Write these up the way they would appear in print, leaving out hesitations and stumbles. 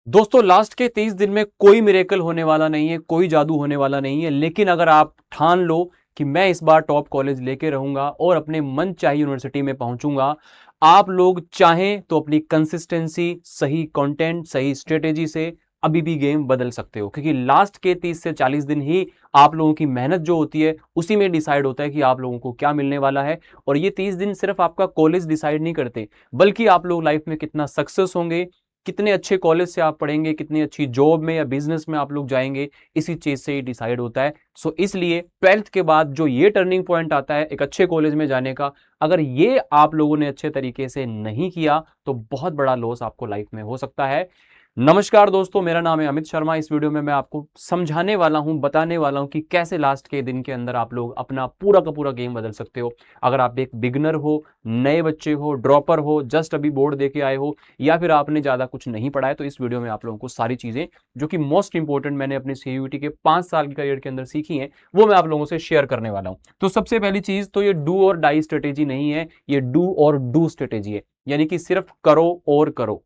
दोस्तों लास्ट के 30 दिन में कोई मिरेकल होने वाला नहीं है, कोई जादू होने वाला नहीं है। लेकिन अगर आप ठान लो कि मैं इस बार टॉप कॉलेज लेके रहूंगा और अपने मन चाहिए यूनिवर्सिटी में पहुंचूंगा, आप लोग चाहें तो अपनी कंसिस्टेंसी, सही कंटेंट, सही स्ट्रेटेजी से अभी भी गेम बदल सकते हो। क्योंकि लास्ट के 30 से 40 दिन ही आप लोगों की मेहनत जो होती है उसी में डिसाइड होता है कि आप लोगों को क्या मिलने वाला है। और ये 30 दिन सिर्फ आपका कॉलेज डिसाइड नहीं करते, बल्कि आप लोग लाइफ में कितना सक्सेस होंगे, कितने अच्छे कॉलेज से आप पढ़ेंगे, कितनी अच्छी जॉब में या बिजनेस में आप लोग जाएंगे, इसी चीज से ही डिसाइड होता है। सो इसलिए 12th के बाद जो ये टर्निंग पॉइंट आता है एक अच्छे कॉलेज में जाने का, अगर ये आप लोगों ने अच्छे तरीके से नहीं किया तो बहुत बड़ा लॉस आपको लाइफ में हो सकता है। नमस्कार दोस्तों, मेरा नाम है अमित शर्मा। इस वीडियो में मैं आपको समझाने वाला हूं, बताने वाला हूं कि कैसे लास्ट के दिन के अंदर आप लोग अपना पूरा का पूरा गेम बदल सकते हो। अगर आप एक बिगनर हो, नए बच्चे हो, ड्रॉपर हो, जस्ट अभी बोर्ड देके आए हो, या फिर आपने ज्यादा कुछ नहीं पढ़ा है, तो इस वीडियो में आप लोगों को सारी चीजें जो कि मोस्ट इंपॉर्टेंट मैंने अपने सीयूईटी के 5 साल के करियर के अंदर सीखी हैं, वो मैं आप लोगों से शेयर करने वाला हूं। तो सबसे पहली चीज तो ये डू और डाई स्ट्रेटेजी नहीं है, ये डू और डू स्ट्रेटेजी है। यानी कि सिर्फ करो और करो,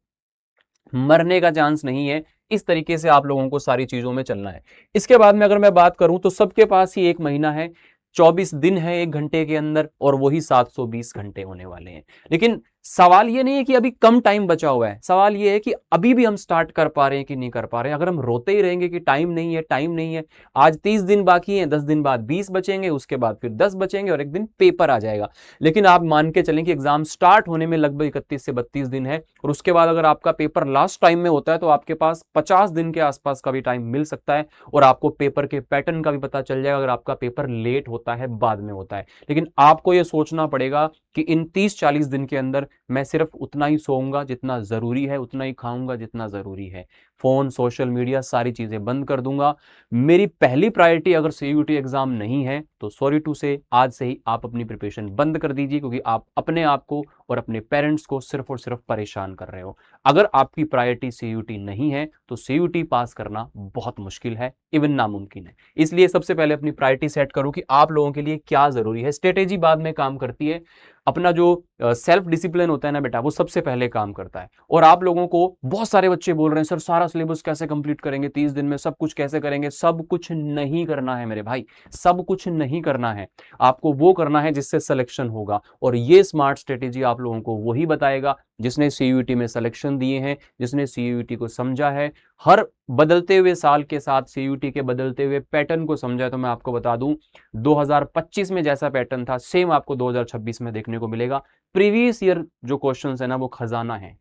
मरने का चांस नहीं है। इस तरीके से आप लोगों को सारी चीजों में चलना है। इसके बाद में अगर मैं बात करूं तो सबके पास ही एक महीना है, 24 दिन है एक घंटे के अंदर, और वही 720 घंटे होने वाले हैं। लेकिन सवाल ये नहीं है कि अभी कम टाइम बचा हुआ है, सवाल ये है कि अभी भी हम स्टार्ट कर पा रहे हैं कि नहीं कर पा रहे हैं। अगर हम रोते ही रहेंगे कि टाइम नहीं है, टाइम नहीं है, आज 30 दिन बाकी हैं, 10 दिन बाद 20 बचेंगे, उसके बाद फिर 10 बचेंगे और एक दिन पेपर आ जाएगा। लेकिन आप मान के चलें कि एग्जाम स्टार्ट होने में लगभग 31 से 32 दिन है, और उसके बाद अगर आपका पेपर लास्ट टाइम में होता है तो आपके पास 50 दिन के आसपास का भी टाइम मिल सकता है, और आपको पेपर के पैटर्न का भी पता चल जाएगा अगर आपका पेपर लेट होता है, बाद में होता है। लेकिन आपको यह सोचना पड़ेगा कि इन 30-40 दिन के अंदर मैं सिर्फ उतना ही सोऊंगा जितना जरूरी है, उतना ही खाऊंगा जितना जरूरी है, फोन, सोशल मीडिया, सारी चीजें बंद कर दूंगा। मेरी पहली प्रायोरिटी अगर सीयूटी एग्जाम नहीं है तो सॉरी टू से आज से ही आप अपनी प्रिपरेशन बंद कर दीजिए, क्योंकि आप अपने आप को और अपने पेरेंट्स को सिर्फ और सिर्फ परेशान कर रहे हो। अगर आपकी प्रायोरिटी सीयूटी नहीं है तो सीयूटी पास करना बहुत मुश्किल है, इवन नामुमकिन है। इसलिए सबसे पहले अपनी प्रायोरिटी सेट करो कि आप लोगों के लिए क्या जरूरी है। स्ट्रेटेजी बाद में काम करती है, अपना जो सेल्फ डिसिप्लिन होता है ना बेटा, वो सबसे पहले काम करता है। और आप लोगों को बहुत सारे बच्चे बोल रहे हैं सर सारा सिलेबस कैसे कंप्लीट करेंगे 30 दिन में, सब कुछ कैसे करेंगे। सब कुछ नहीं करना है मेरे भाई, सब कुछ नहीं करना है। आपको वो करना है जिससे सिलेक्शन होगा, और ये स्मार्ट स्ट्रेटेजी आप लोगों को वही बताएगा जिसने सीयूईटी में सिलेक्शन दिए हैं, जिसने सीयूईटी को समझा है, हर बदलते हुए साल के साथ सीयूईटी के बदलते हुए पैटर्न को समझा है। तो मैं आपको बता दूं, 2025 में जैसा पैटर्न था सेम आपको 2026 में देखने को मिलेगा। प्रीवियस ईयर जो क्वेश्चंस है ना, वो खजाना है।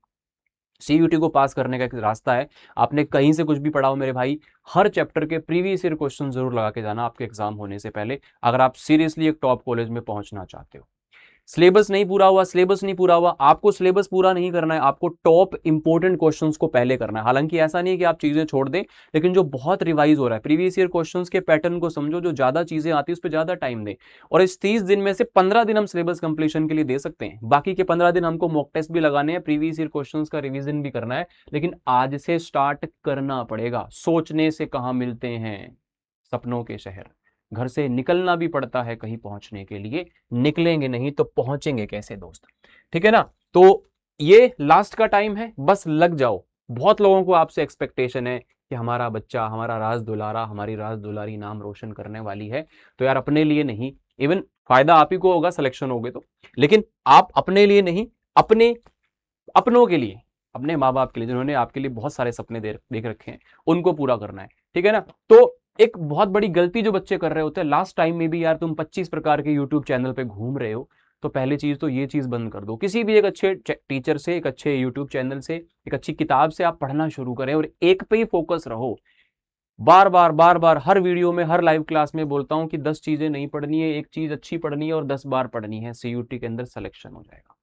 सीयूटी को पास करने का एक रास्ता है। आपने कहीं से कुछ भी पढ़ा हो मेरे भाई, हर चैप्टर के प्रीवियस ईयर क्वेश्चन जरूर लगा के जाना आपके एग्जाम होने से पहले, अगर आप सीरियसली एक टॉप कॉलेज में पहुंचना चाहते हो। सिलेबस नहीं पूरा हुआ, सिलेबस नहीं पूरा हुआ, आपको सिलेबस पूरा नहीं करना है, आपको टॉप इंपॉर्टेंट क्वेश्चंस को पहले करना है। हालांकि ऐसा नहीं है कि आप चीजें छोड़ दें, लेकिन जो बहुत रिवाइज हो रहा है प्रीवियस ईयर क्वेश्चंस के पैटर्न को समझो, जो ज्यादा चीजें आती है उस पर ज्यादा टाइम दें। और इस 30 दिन में से 15 दिन हम सिलेबस कंप्लीशन के लिए दे सकते हैं, बाकी के 15 दिन हमको मॉक टेस्ट भी लगाने हैं, प्रीवियस ईयर क्वेश्चंस का रिवीजन भी करना है। लेकिन आज से स्टार्ट करना पड़ेगा। सोचने से कहां मिलते हैं सपनों के शहर, घर से निकलना भी पड़ता है कहीं पहुंचने के लिए। निकलेंगे नहीं तो पहुंचेंगे कैसे दोस्त? ठीक है ना? तो ये लास्ट का टाइम है, बस लग जाओ। बहुत लोगों को आपसे एक्सपेक्टेशन है कि हमारा बच्चा, हमारा राज दुलारा, हमारी राज दुलारी नाम रोशन करने वाली है। तो यार अपने लिए नहीं, इवन फायदा आप ही को होगा सिलेक्शन हो गए तो, लेकिन आप अपने लिए नहीं, अपने अपनों के लिए, अपने माँ बाप के लिए जिन्होंने आपके लिए बहुत सारे सपने देख रखे हैं, उनको पूरा करना है। ठीक है ना? तो एक बहुत बड़ी गलती जो बच्चे कर रहे होते हैं लास्ट टाइम में भी, यार तुम 25 प्रकार के यूट्यूब चैनल पे घूम रहे हो, तो पहली चीज तो ये चीज बंद कर दो। किसी भी एक अच्छे टीचर से, एक अच्छे यूट्यूब चैनल से, एक अच्छी किताब से आप पढ़ना शुरू करें, और एक पे ही फोकस रहो। बार बार बार बार हर वीडियो में, हर लाइव क्लास में बोलता हूं कि 10 चीजें नहीं पढ़नी है, एक चीज अच्छी पढ़नी है और 10 बार पढ़नी है, सीयूटी के अंदर सिलेक्शन हो जाएगा।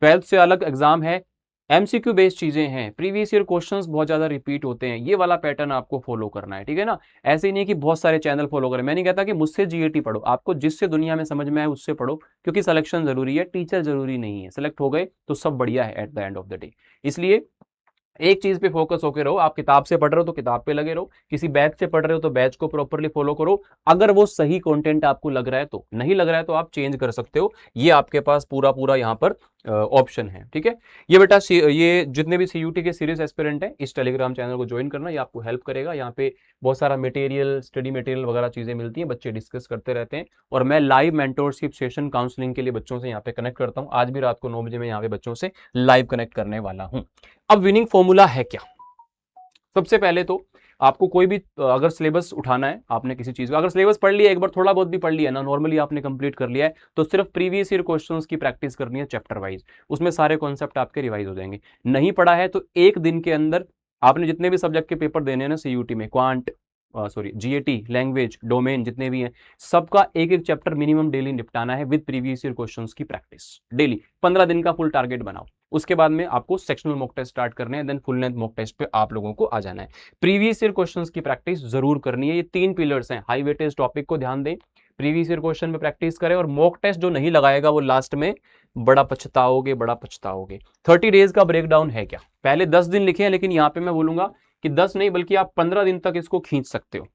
12th से अलग एग्जाम है, एमसीक्यू बेस्ड चीजें हैं, प्रीवियस ईयर क्वेश्चंस बहुत ज्यादा रिपीट होते हैं, ये वाला पैटर्न आपको फॉलो करना है। ठीक है ना? ऐसे ही नहीं कि बहुत सारे चैनल फॉलो करें। मैं नहीं कहता कि मुझसे जीएटी पढ़ो, आपको जिससे दुनिया में समझ में आए उससे पढ़ो, क्योंकि सिलेक्शन जरूरी है, टीचर जरूरी नहीं है। सेलेक्ट हो गए तो सब बढ़िया है at the end of the day. इसलिए एक चीज पे फोकस होकर रहो। आप किताब से पढ़ रहे हो तो किताब पे लगे रहो, किसी बैच से पढ़ रहे हो तो बैच को प्रॉपरली फॉलो करो। अगर वो सही कंटेंट आपको लग रहा है तो, नहीं लग रहा है तो आप चेंज कर सकते हो। ये आपके पास पूरा पूरा यहाँ पर ऑप्शन है। ठीक है, ये बेटा ये जितने भी सीयूटी के सीरियस एस्पिरेंट हैं इस टेलीग्राम चैनल को ज्वाइन करना, ये आपको हेल्प करेगा। यहाँ पे बहुत सारा मटेरियल, स्टडी मटेरियल वगैरह चीजें मिलती हैं, बच्चे डिस्कस करते रहते हैं, और मैं लाइव मेंटोरशिप सेशन काउंसलिंग के लिए बच्चों से यहाँ पे कनेक्ट करता हूँ। आज भी रात को 9 बजे मैं यहाँ पे बच्चों से लाइव कनेक्ट करने वाला हूँ। अब विनिंग फॉर्मूला है क्या? सबसे पहले तो आपको कोई भी अगर सिलेबस उठाना है, आपने किसी चीज का अगर सिलेबस पढ़ लिया, एक बार थोड़ा बहुत भी पढ़ लिया ना, नॉर्मली आपने कंप्लीट कर लिया है, तो सिर्फ प्रीवियस ईयर क्वेश्चंस की प्रैक्टिस करनी है चैप्टर वाइज, उसमें सारे कॉन्सेप्ट आपके रिवाइज हो जाएंगे। नहीं पढ़ा है तो एक दिन के अंदर आपने जितने भी सब्जेक्ट के पेपर देने हैं ना सीयूटी में, क्वांट जीएटी, लैंग्वेज, डोमेन, जितने भी हैं, सबका एक एक चैप्टर मिनिमम डेली निपटाना है विद प्रीवियस ईयर क्वेश्चंस की प्रैक्टिस डेली। 15 दिन का फुल टारगेट बनाओ। उसके बाद में आपको सेक्शनल मॉक टेस्ट स्टार्ट करने हैं, then full length mock test पे आप लोगों को आ जाना है। प्रीवियस ईयर क्वेश्चंस की प्रैक्टिस जरूर करनी है। ये 3 पिलर्स हैं। हाई वेटेज टॉपिक को ध्यान दें, प्रीवियस ईयर क्वेश्चन में प्रैक्टिस करें, और मॉक टेस्ट जो नहीं लगाएगा वो लास्ट में बड़ा पछताओगे, बड़ा पछताओगे। 30 डेज का ब्रेकडाउन है क्या? पहले 10 दिन लिखे हैं, लेकिन यहां पे मैं बोलूंगा कि 10 नहीं बल्कि आप 15 दिन तक इसको खींच सकते हो।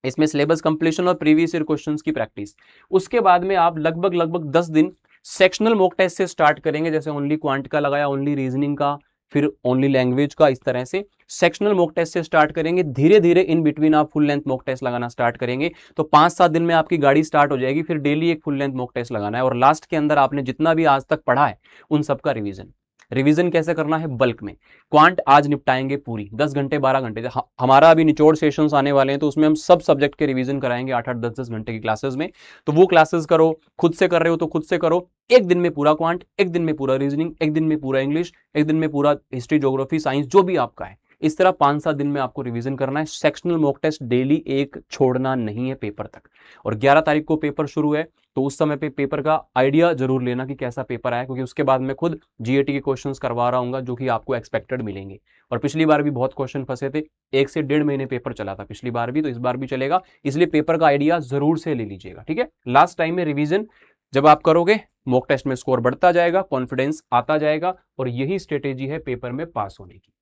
इसमें सिलेबस कंप्लीशन और प्रीवियस ईयर क्वेश्चंस की प्रैक्टिस। उसके बाद में आप लगभग 10 दिन सेक्शनल मॉक टेस्ट से स्टार्ट करेंगे, जैसे ओनली क्वांट का लगाया, ओनली रीजनिंग का, फिर ओनली लैंग्वेज का, इस तरह से सेक्शनल मॉक टेस्ट से स्टार्ट करेंगे। धीरे धीरे इन बिटवीन आप फुल लेंथ मॉक टेस्ट लगाना स्टार्ट करेंगे, तो 5-7 दिन में आपकी गाड़ी स्टार्ट हो जाएगी। फिर डेली एक फुल लेंथ मॉक टेस्ट लगाना है, और लास्ट के अंदर आपने जितना भी आज तक पढ़ा है उन सबका रिवीजन। रिवीजन कैसे करना है? बल्क में। क्वांट आज निपटाएंगे पूरी 10 घंटे 12 घंटे। हमारा अभी निचोड़ सेशंस आने वाले हैं, तो उसमें हम सब सब्जेक्ट के रिवीजन कराएंगे 8-8 10-10 घंटे की क्लासेस में। तो वो क्लासेस करो, खुद से कर रहे हो तो खुद से करो। एक दिन में पूरा क्वांट, एक दिन में पूरा रीजनिंग, एक दिन में पूरा इंग्लिश, एक दिन में पूरा हिस्ट्री, ज्योग्राफी, साइंस, जो भी आपका है। इस तरह 5-7 दिन में आपको रिवीजन करना है। सेक्शनल मॉक टेस्ट डेली एक छोड़ना नहीं है पेपर तक। और 11 तारीख को पेपर शुरू है, तो उस समय पे पेपर का आइडिया जरूर लेना कि कैसा पेपर आया, क्योंकि उसके बाद मैं खुद जीएटी के क्वेश्चंस करवा रहा हूँ जो कि आपको एक्सपेक्टेड मिलेंगे। और पिछली बार भी बहुत क्वेश्चन फंसे थे, 1 से 1.5 महीने पेपर चला था पिछली बार भी, तो इस बार भी चलेगा। इसलिए पेपर का आइडिया जरूर से ले लीजिएगा। ठीक है, लास्ट टाइम में रिवीजन जब आप करोगे, मॉक टेस्ट में स्कोर बढ़ता जाएगा, कॉन्फिडेंस आता जाएगा, और यही स्ट्रेटेजी है पेपर में पास होने की।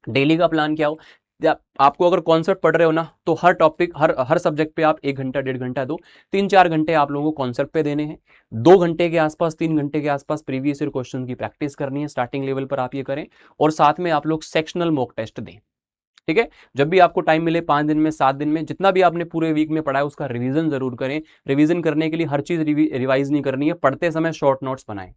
डेली का प्लान क्या हो? आपको अगर कॉन्सेप्ट पढ़ रहे हो ना, तो हर टॉपिक, हर सब्जेक्ट पे आप 1 घंटा 1.5 घंटा दो। 3-4 घंटे आप लोगों को कॉन्सेप्ट पे देने हैं। 2 घंटे के आसपास, 3 घंटे के आसपास प्रीवियस ईयर क्वेश्चन की प्रैक्टिस करनी है। स्टार्टिंग लेवल पर आप ये करें, और साथ में आप लोग सेक्शनल मॉक टेस्ट दें। ठीक है, जब भी आपको टाइम मिले, 5 दिन में, 7 दिन में, जितना भी आपने पूरे वीक में पढ़ा है उसका रिवीजन जरूर करें। रिवीजन करने के लिए हर चीज रिवाइज नहीं करनी है, पढ़ते समय शॉर्ट नोट्स बनाएं।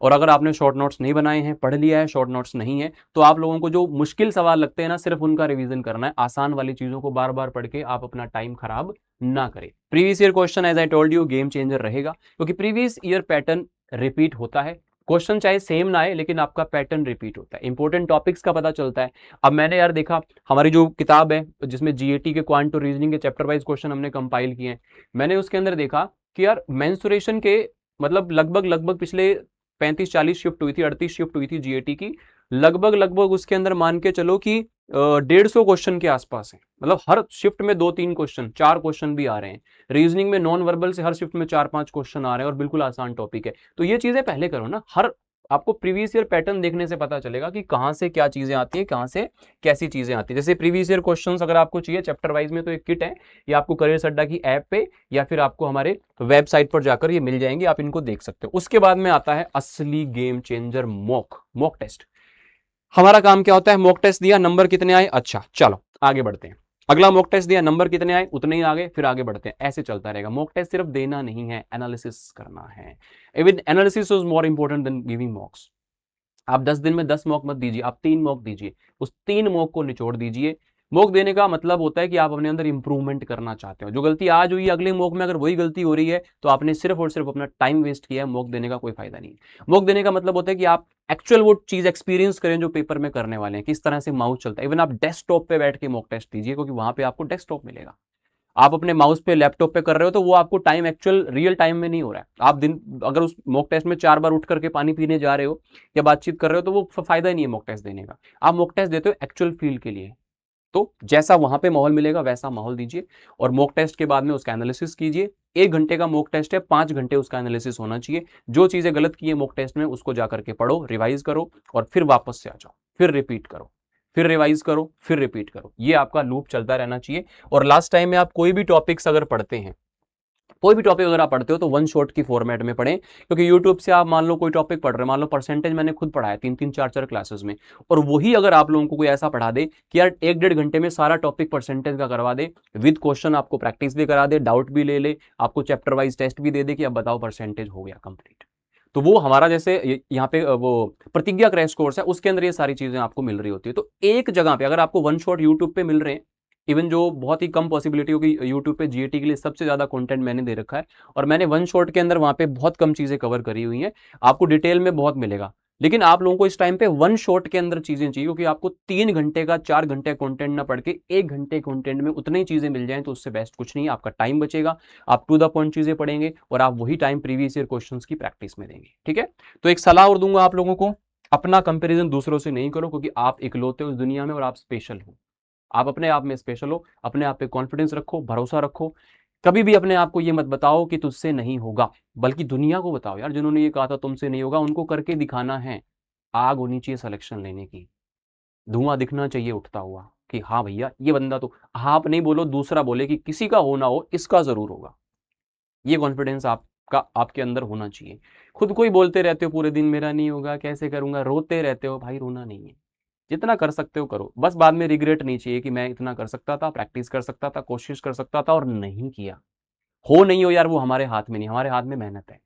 और अगर आपने शॉर्ट नोट्स नहीं बनाए हैं, पढ़ लिया है, शॉर्ट नोट्स नहीं है, तो आप लोगों को जो मुश्किल सवाल लगते हैं ना, सिर्फ उनका रिवीजन करना है। आसान वाली चीजों को बार बार पढ़ के आप अपना टाइम खराब ना करें। Previous year question, as I told you, game changer रहेगा, क्योंकि प्रीवियस ईयर पैटर्न रिपीट होता है। क्वेश्चन चाहे सेम ना आए, लेकिन आपका पैटर्न रिपीट होता है, इंपॉर्टेंट टॉपिक्स का पता चलता है। अब मैंने यार देखा, हमारी जो किताब है जिसमें जीएटी के क्वांट और रीजनिंग के चैप्टर वाइज क्वेश्चन हमने कंपाइल किए हैं, मैंने उसके अंदर देखा कि यार मेंसुरेशन के मतलब लगभग पिछले 35-40 शिफ्ट हुई थी, 38 शिफ्ट हुई थी जीएटी की। लगभग उसके अंदर मान के चलो कि 150 क्वेश्चन के आसपास है। मतलब हर शिफ्ट में 2-3 क्वेश्चन, 4 क्वेश्चन भी आ रहे हैं। रीजनिंग में नॉन वर्बल से हर शिफ्ट में 4-5 क्वेश्चन आ रहे हैं, और बिल्कुल आसान टॉपिक है। तो ये चीजें पहले करो ना। हर आपको प्रीवियस ईयर पैटर्न देखने से पता चलेगा कि कहां से क्या चीजें आती है, कहां से कैसी चीजें आती है। जैसे प्रीवियस ईयर क्वेश्चंस अगर आपको चाहिए चैप्टर वाइज में, तो एक किट है, ये आपको करियर अड्डा की ऐप पे या फिर आपको हमारे वेबसाइट पर जाकर ये मिल जाएंगे, आप इनको देख सकते हो। उसके बाद में आता है असली गेम चेंजर, मॉक टेस्ट। हमारा काम क्या होता है? मॉक टेस्ट दिया, नंबर कितने आए, अच्छा चलो आगे बढ़ते हैं। अगला मॉक टेस्ट दिया, नंबर कितने आए, उतने ही आगे, फिर आगे बढ़ते हैं। ऐसे चलता रहेगा। मॉक टेस्ट सिर्फ देना नहीं है, एनालिसिस करना है। Even analysis is more important than giving mocks. आप 10 दिन में 10 मॉक मत दीजिए, आप 3 मॉक दीजिए। उस 3 मॉक को निचोड़ दीजिए। मॉक देने का मतलब होता है कि आप अपने अंदर इंप्रूवमेंट करना चाहते हो। जो गलती आज हुई, अगले मॉक में अगर वही गलती हो रही है, तो आपने सिर्फ और सिर्फ अपना टाइम वेस्ट किया है। मॉक देने का कोई फायदा नहीं है। मॉक देने का मतलब होता है कि आप एक्चुअल वो चीज एक्सपीरियंस करें जो पेपर में करने वाले हैं, किस तरह से माउस चलता है। इवन आप डेस्कटॉप पे बैठ के मॉक टेस्ट दीजिए, क्योंकि वहां पे आपको डेस्कटॉप मिलेगा। आप अपने माउस पे, लैपटॉप पे कर रहे हो, तो वो आपको टाइम एक्चुअल रियल टाइम में नहीं हो रहा है। आप दिन अगर उस मॉक टेस्ट में 4 बार उठ करके पानी पीने जा रहे हो या बातचीत कर रहे हो, तो वो फायदा ही नहीं है मॉक टेस्ट देने का। आप मॉक टेस्ट देते हो एक्चुअल फील के लिए, तो जैसा वहां पे माहौल मिलेगा वैसा माहौल दीजिए। और मॉक टेस्ट के बाद में उसका एनालिसिस कीजिए। 1 घंटे का मॉक टेस्ट है, 5 घंटे उसका एनालिसिस होना चाहिए। जो चीजें गलत की है मॉक टेस्ट में, उसको जाकर के पढ़ो, रिवाइज करो, और फिर वापस से आ जाओ, फिर रिपीट करो, फिर रिवाइज करो, फिर रिपीट करो। ये आपका लूप चलता रहना चाहिए। और लास्ट टाइम में आप कोई भी टॉपिक्स अगर पढ़ते हैं, कोई भी टॉपिक अगर आप पढ़ते हो तो वन शॉट की फॉर्मेट में पढ़ें, क्योंकि यूट्यूब से आप मान लो कोई टॉपिक पढ़ रहे हैं, मान लो परसेंटेज मैंने खुद पढ़ाया 3-3 4-4 क्लासेस में, और वही अगर आप लोगों को कोई ऐसा पढ़ा दे कि यार 1-1.5 घंटे में सारा टॉपिक परसेंटेज का करवा दे, विद क्वेश्चन आपको प्रैक्टिस भी करा दे, डाउट भी ले ले, आपको चैप्टर वाइज टेस्ट भी दे दे कि अब बताओ परसेंटेज हो गया कंप्लीट, तो वो हमारा जैसे यहाँ पे वो प्रतिज्ञा क्रैश कोर्स है, उसके अंदर ये सारी चीजें आपको मिल रही होती है। तो एक जगह पे अगर आपको वन शॉट यूट्यूब पे मिल रहे हैं, इवन जो बहुत ही कम पॉसिबिलिटी होगी, यूट्यूब पे जीएटी के लिए सबसे ज्यादा कंटेंट मैंने दे रखा है, और मैंने वन शॉट के अंदर वहां पे बहुत कम चीजें कवर करी हुई हैं, आपको डिटेल में बहुत मिलेगा। लेकिन आप लोगों को इस टाइम पे वन शॉट के अंदर चीजें चाहिए, क्योंकि आपको 3 घंटे का 4 घंटे कंटेंट ना पढ़ के 1 घंटे कंटेंट में उतनी चीजें मिल जाएं, तो उससे बेस्ट कुछ नहीं है, आपका टाइम बचेगा, आप टू द पॉइंट चीजें पढ़ेंगे और आप वही टाइम प्रीवियस ईयर क्वेश्चंस की प्रैक्टिस में देंगे। ठीक है, तो एक सलाह और दूंगा आप लोगों को, अपना कंपैरिजन दूसरों से नहीं करो, क्योंकि आप इकलौते हो इस दुनिया में और आप स्पेशल हो, आप अपने आप में स्पेशल हो, अपने आप पे कॉन्फिडेंस रखो, भरोसा रखो, कभी भी अपने आप को ये मत बताओ कि तुझसे नहीं होगा, बल्कि दुनिया को बताओ यार, जिन्होंने ये कहा था तुमसे नहीं होगा उनको करके दिखाना है। आग होनी चाहिए सिलेक्शन लेने की, धुआं दिखना चाहिए उठता हुआ कि हाँ भैया ये बंदा तो, आप नहीं बोलो दूसरा बोले कि किसी का हो ना हो इसका जरूर होगा, ये कॉन्फिडेंस आपका आपके अंदर होना चाहिए। खुद को ही बोलते रहते हो पूरे दिन मेरा नहीं होगा, कैसे करूंगा, रोते रहते हो, भाई रोना नहीं है, जितना कर सकते हो करो, बस बाद में रिग्रेट नहीं चाहिए कि मैं इतना कर सकता था, प्रैक्टिस कर सकता था, कोशिश कर सकता था और नहीं किया। हो नहीं हो यार, वो हमारे हाथ में नहीं, हमारे हाथ में मेहनत है,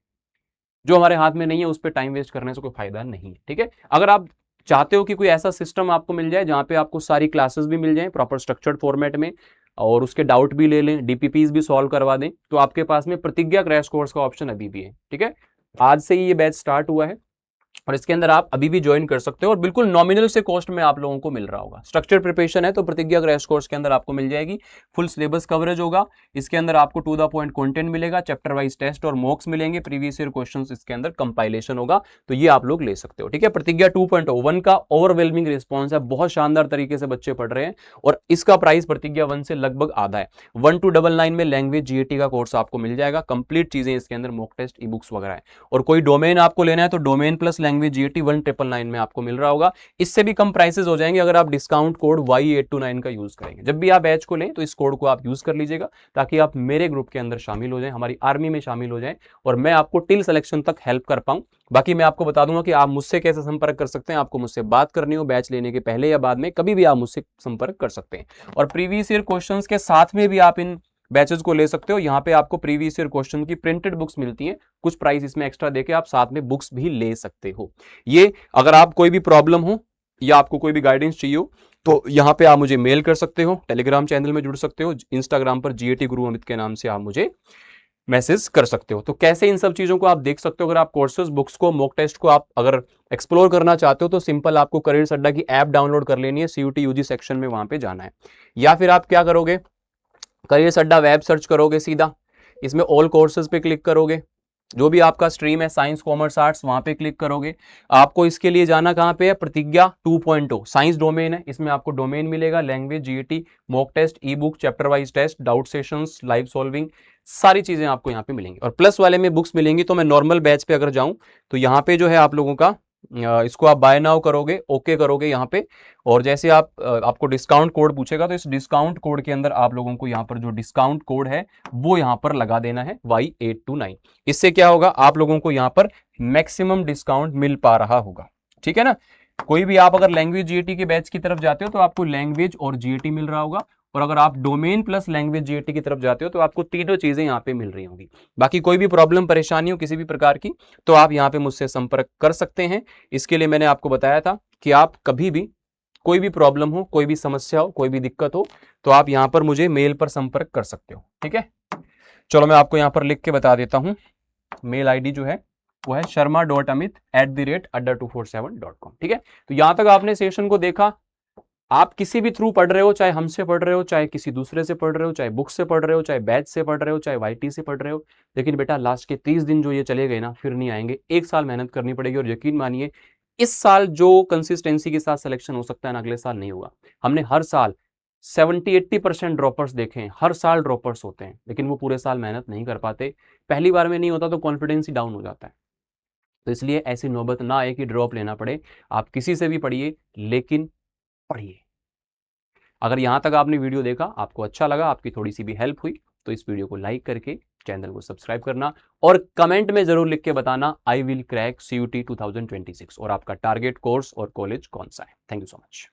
जो हमारे हाथ में नहीं है उस पर टाइम वेस्ट करने से कोई फायदा नहीं है। ठीक है, अगर आप चाहते हो कि कोई ऐसा सिस्टम आपको मिल जाए जहां पे आपको सारी क्लासेस भी मिल जाए प्रॉपर स्ट्रक्चर्ड फॉर्मेट में, और उसके डाउट भी ले लें, डीपीपीज भी सॉल्व करवा दें, तो आपके पास में प्रतिज्ञा क्रैश कोर्स का ऑप्शन अभी भी है। ठीक है, आज से ही ये बैच स्टार्ट हुआ है और इसके अंदर आप अभी भी ज्वाइन कर सकते हो, और बिल्कुल नॉमिनल से कॉस्ट में आप लोगों को मिल रहा होगा। स्ट्रक्चर प्रिपरेशन है तो प्रतिज्ञा क्रैश कोर्स के अंदर आपको मिल जाएगी, फुल सिलेबस कवरेज होगा, इसके अंदर आपको टू द पॉइंट कंटेंट मिलेगा, चैप्टर वाइज टेस्ट और मॉक्स मिलेंगे, प्रीवियस ईयर क्वेश्चंस इसके अंदर कंपाइलेशन होगा, तो ये आप लोग ले सकते हो। ठीक है, प्रतिज्ञा 2.1 का ओवरवेलमिंग रिस्पॉन्स है, बहुत शानदार तरीके से बच्चे पढ़ रहे हैं, और इसका प्राइस प्रतिज्ञा 1 से लगभग आधा है। 1299 में लैंग्वेज जीएटी का कोर्स आपको मिल जाएगा, कंप्लीट चीजें इसके अंदर, मॉक टेस्ट, ई बुक्स वगैरह है, और कोई डोमेन आपको लेना है तो डोमेन प्लस लैंग्वेज जीएटी 1999 में आपको मिल रहा होगा। इससे भी कम प्राइसेस हो जाएंगे अगर आप डिस्काउंट कोड Y829 का यूज करेंगे। जब भी आप बैच को लें तो इस कोड को आप यूज कर लीजिएगा, ताकि आप मेरे ग्रुप के अंदर शामिल हो जाएं, हमारी आर्मी में शामिल हो जाएं, और मैं आपको टिल सिलेक्शन तक हेल्प कर पाऊं। बाकी मैं आपको बता दूंगा कि आप मुझसे कैसे संपर्क कर सकते हैं, आपको मुझसे बात करनी हो बैच लेने के पहले या बाद में, कभी भी आप मुझसे संपर्क कर सकते हैं, और प्रीवियस ईयर क्वेश्चंस के साथ में भी आप इन बैचेस को ले सकते हो। यहाँ पे आपको प्रीवियस ईयर क्वेश्चन की प्रिंटेड बुक्स मिलती हैं, कुछ प्राइस इसमें एक्स्ट्रा देके आप साथ में बुक्स भी ले सकते हो। ये अगर आप कोई भी प्रॉब्लम हो या आपको कोई भी गाइडेंस चाहिए हो तो यहाँ पे आप मुझे मेल कर सकते हो, टेलीग्राम चैनल में जुड़ सकते हो, इंस्टाग्राम पर जीएटी गुरु अमित के नाम से आप मुझे मैसेज कर सकते हो। तो कैसे इन सब चीजों को आप देख सकते हो, अगर आप कोर्सेज, बुक्स को, मॉक टेस्ट को आप अगर एक्सप्लोर करना चाहते हो तो सिंपल आपको करियर अड्डा की ऐप डाउनलोड कर लेनी है, सीयूटी यूजी सेक्शन में वहां पे जाना है, या फिर आप क्या करोगे, करियर अड्डा वेब सर्च करोगे सीधा, इसमें ऑल कोर्सेज पे क्लिक करोगे, जो भी आपका स्ट्रीम है साइंस कॉमर्स आर्ट्स वहां पे क्लिक करोगे। आपको इसके लिए जाना कहां पे है, प्रतिज्ञा 2.0 साइंस डोमेन है, इसमें आपको डोमेन मिलेगा, language GAT, mock test, e book, chapter wise test, doubt sessions, live solving, सारी चीजें आपको यहाँ पे मिलेंगी। और प्लस वाले में बुक्स मिलेंगी, तो मैं नॉर्मल बैच पे अगर जाऊं तो यहाँ पे जो है आप लोगों का इसको आप बाय नाउ करोगे, ओके करोगे यहाँ पे, और जैसे आप आपको डिस्काउंट कोड पूछेगा तो इस डिस्काउंट कोड के अंदर आप लोगों को यहाँ पर जो डिस्काउंट कोड है वो यहाँ पर लगा देना है Y829। इससे क्या होगा, आप लोगों को यहाँ पर मैक्सिमम डिस्काउंट मिल पा रहा होगा। ठीक है ना, कोई भी आप अगर लैंग्वेज जीएटी के बैच की तरफ जाते हो तो आपको लैंग्वेज और जीएटी मिल रहा होगा, और अगर आप डोमेन प्लस लैंग्वेज जीएटी की तरफ जाते हो तो आपको तीनों चीजें यहाँ पे मिल रही होंगी। बाकी कोई भी प्रॉब्लम परेशानी हो किसी भी प्रकार की तो आप यहाँ पे मुझसे संपर्क कर सकते हैं। इसके लिए मैंने आपको बताया था कि आप कभी भी कोई भी प्रॉब्लम हो, कोई भी समस्या हो, कोई भी दिक्कत हो तो आप यहाँ पर मुझे मेल पर संपर्क कर सकते हो। ठीक है, चलो मैं आपको यहाँ पर लिख के बता देता हूँ, मेल आईडी जो है वो है sharma.amit@adda247.com। ठीक है, तो यहां तक आपने सेशन को देखा, आप किसी भी थ्रू पढ़ रहे हो, चाहे हमसे पढ़ रहे हो, चाहे किसी दूसरे से पढ़ रहे हो, चाहे बुक से पढ़ रहे हो, चाहे बैच से पढ़ रहे हो, चाहे वाईटी से पढ़ रहे हो, लेकिन बेटा लास्ट के 30 दिन जो ये चले गए ना फिर नहीं आएंगे, 1 साल मेहनत करनी पड़ेगी, और यकीन मानिए इस साल जो कंसिस्टेंसी के साथ सिलेक्शन हो सकता है ना, अगले साल नहीं होगा। हमने हर साल 70-80% ड्रॉपर्स देखे हैं, हर साल ड्रॉपर्स होते हैं, लेकिन वो पूरे साल मेहनत नहीं कर पाते, पहली बार में नहीं होता तो कॉन्फिडेंस ही डाउन हो जाता है। तो इसलिए ऐसी नौबत ना आए कि ड्रॉप लेना पड़े, आप किसी से भी पढ़िए लेकिन पढ़िए। अगर यहां तक आपने वीडियो देखा, आपको अच्छा लगा, आपकी थोड़ी सी भी हेल्प हुई, तो इस वीडियो को लाइक करके चैनल को सब्सक्राइब करना और कमेंट में जरूर लिख के बताना आई विल क्रैक CUT 2026 और आपका टारगेट कोर्स और कॉलेज कौन सा है। Thank you so much.